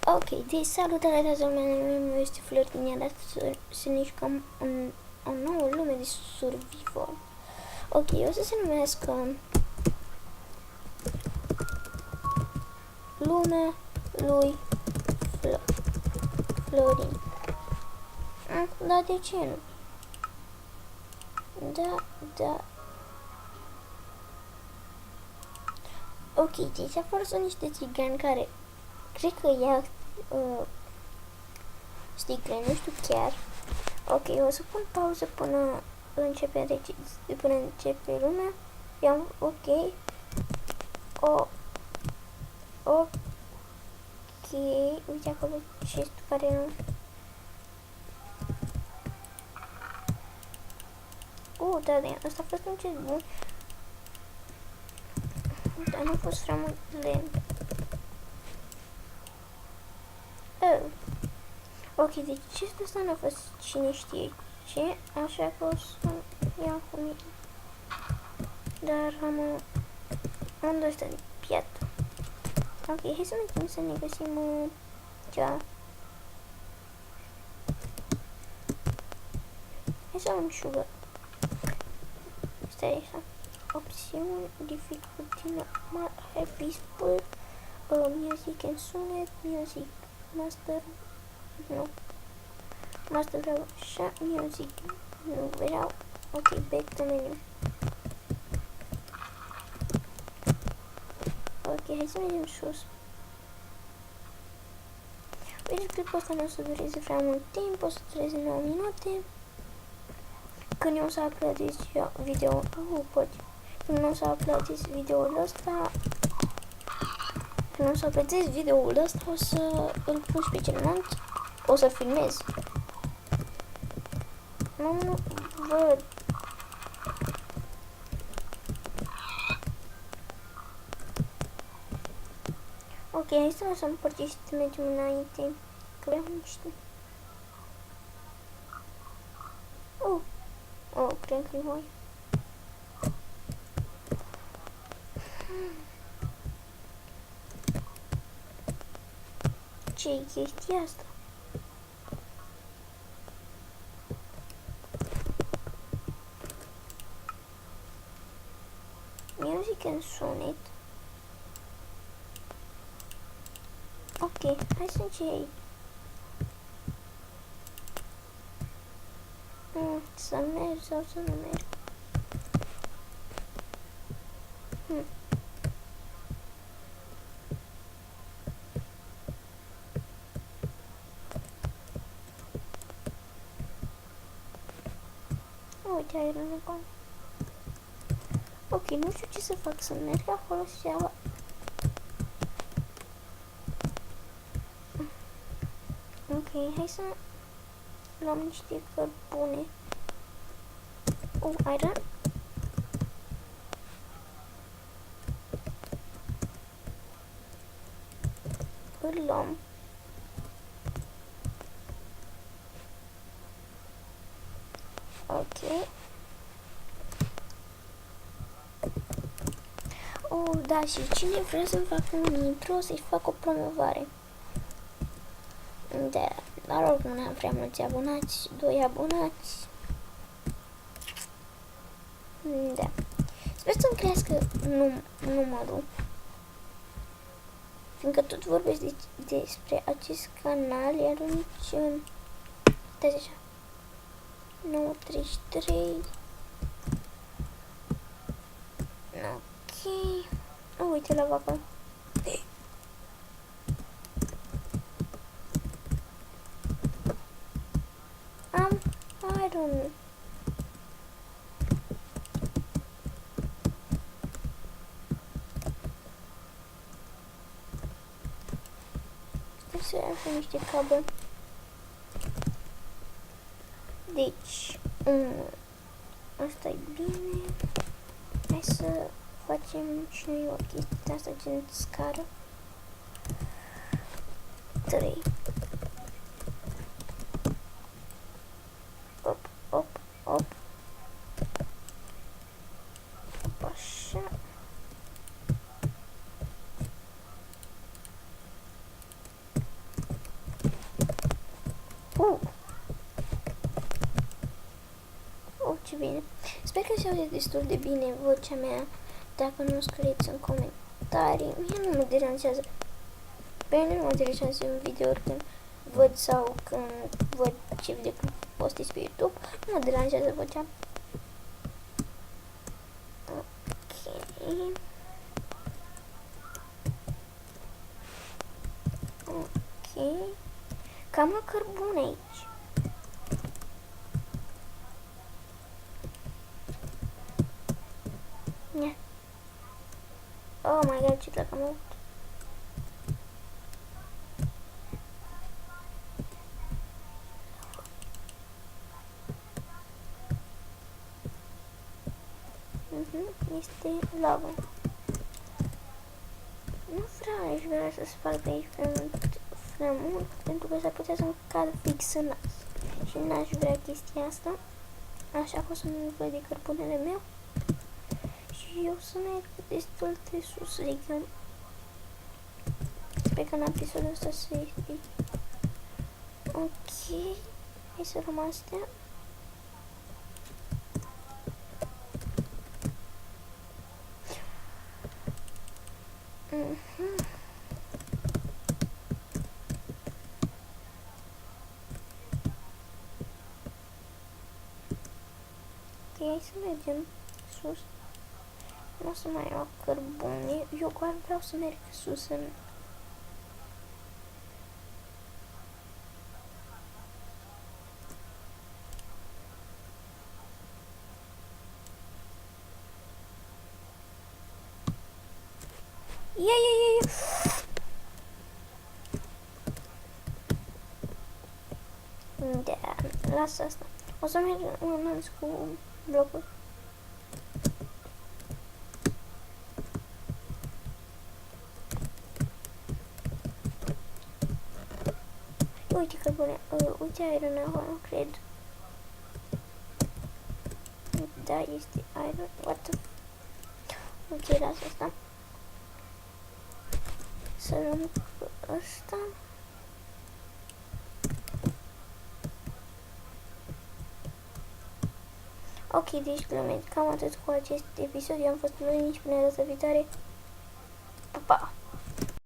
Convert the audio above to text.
Ok, deci salutare toată lumea, numele meu este Florin, iar să ne jucăm o nouă lume de survival. Ok, o să se numească Lumea lui Florin. Da, de ce nu? Da. Ok, deci afară sunt niște țigani care cred că ia sticle, nu știu chiar. Ok, o să pun pauză până începe lumea. I-am ok. Ok. Uite acolo chestul care nu. Da, asta a fost un chest bun. Dar nu a fost prea mult lent. Ok, deci chestul ăsta nu a fost cine știe ce, așa că o să iau cu mine. Dar am de ăsta de piatră. Ok, hai să mergem să ne găsim ceva. Hai să luăm sugar. Stai așa. Opțiuni, difficulty, normal, peaceful, music and sunet, music, master, nu. Master vreau așa, music, nu vreau. Ok, back to menu. Ok, hai să mergem sus. Uite, clipul ăsta nu o să dureze prea mult timp, o să dureze 9 minute. Când eu o să uploadez video, când o să uploadez videoul ăsta, o să îl pun și pe celălalt, o să filmez. Nu văd. Ok, hai să lăsăm porții și să mergem înainte, că vreau niște. Cred că-i voi. Ce-i chestia asta? Music and sunet. Ok, hai să încerc. Să merg sau să nu merg. Uite, ai rănăgon. Ok, nu știu ce să fac, să merg acolo și iau. Ok, hai să luăm niște cărbune. Iron. Îl luăm. Ok. Da, și cine vrea să-mi facă un intro, să-i fac o promovare. Da, dar oricum nu am prea mulți abonați, 2 abonați. Da. Sper să-mi crească numărul. Fiindcă tot vorbesc despre acest canal, iar nici dați așa. 933. Ok. Uite la vacă. Am iron. Stai să iau niște cablu. Deci, asta e bine. Hai să facem și noi o chestie asta gen scară. 3. Op. Așa. Ce bine. Sper că se aude destul de bine vocea mea. Dacă nu scrieți în comentarii, mie nu mă deranjează. Pe mine nu mă deranjează în video când văd sau când văd ce video postez pe YouTube. Nu mă deranjează vocea. Ok. Ok. Cam la cărbune aici. Yeah. Oh my god, ce drac am avut. Este lavă. Nu vreau, aș vrea să sparg pe aici prea mult, pentru că s-ar putea să-mi cadă fix în nas. Și n-aș vrea chestia asta. Așa că o să nu văd de cărbunele meu. Și eu să merg destul de sus, adică sper că în episodul ăsta să iei. Ok, hai să luăm astea. Ok, hai să mergem sus. Nu o să mai iau cărbune, eu doar vreau să merg sus în... Ia! Da, lasă asta. O să merg în cu blocul. Uite că bune, uite iron acolo, cred. Da, este iron, what the... Ok, lasă asta. Să luăm ăsta. Ok, deci glumeți, cam atât cu acest episod. Eu am fost Luni, până data viitoare. Pa, pa!